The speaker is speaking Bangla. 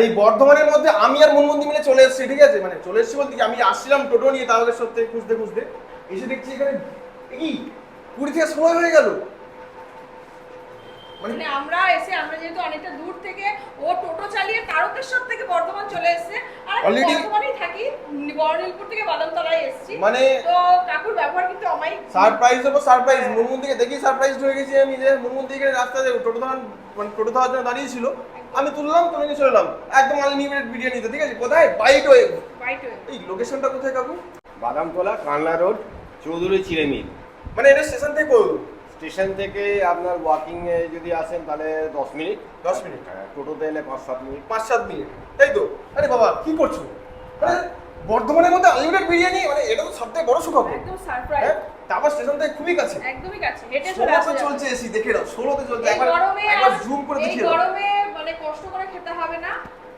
এই বর্ধমানের মধ্যে আমি আর মনমন্দি মিলে চলে এসেছি, ঠিক আছে? মানে চলে এসেছি বলতে কি, আমি আসছিলাম টোটো নিয়ে তাহলে সত্যি খুঁজতে খুঁজতে এসে দেখছি এখানে কি 20 থেকে 16 হয়ে গেল। মানে আমরা যেহেতু অনেকটা দূর থেকে, ও টোটো চালিয়ে তারকেশ্বর থেকে বর্ধমান চলে এসেছে, আর আমি বর্ধমানেই থাকি, বর্ণিলপুর থেকে বাদামতলায় এসেছি। মানে তো কাকুর ব্যবহার কিন্তু আমায় সারপ্রাইজ উপর সারপ্রাইজ। মনমন্দিকে দেখি সারপ্রাইজ হয়ে গেছি আমি, যে মনমন্দিকে রাস্তাতে টোটো ধরার জন্য দাঁড়িয়ে ছিল, আমি তুললাম, তুলে নিয়ে চলে এলাম একদম আনলিমিটেড বিরিয়ানিতে, ঠিক আছে? কোথায়? By the way. এই লোকেশনটা কোথায় কাকু? বাদামতলা, কানলা রোড, চৌধুরী চিড়ে মিল। মানে এটা স্টেশন থেকে কত? স্টেশন থেকে আপনার ওয়াকিং এ যদি আসেন তাহলে 10 মিনিট। 10 মিনিট? টোটোতে এলে 5-7 মিনিট। 5-7 মিনিট, তাই তো? আরে বাবা কি করছো? মানে বর্ধমানের মধ্যে আনলিমিটেড বিরিয়ানি, মানে এটা তো সবথেকে বড় সুখবর। একদম সারপ্রাইজ। হ্যাঁ, তারপর স্টেশন থেকে খুবই কাছে, একদমই কাছে, হেঁটে চলে আসা 16তে যাবে। চলছে এসি, দেখে নাও 16তে চলছে। এই গরমে একবার জুম করে এই দেখিয়ে দাও। গরমে মানে কষ্ট করে খেতে হবে না,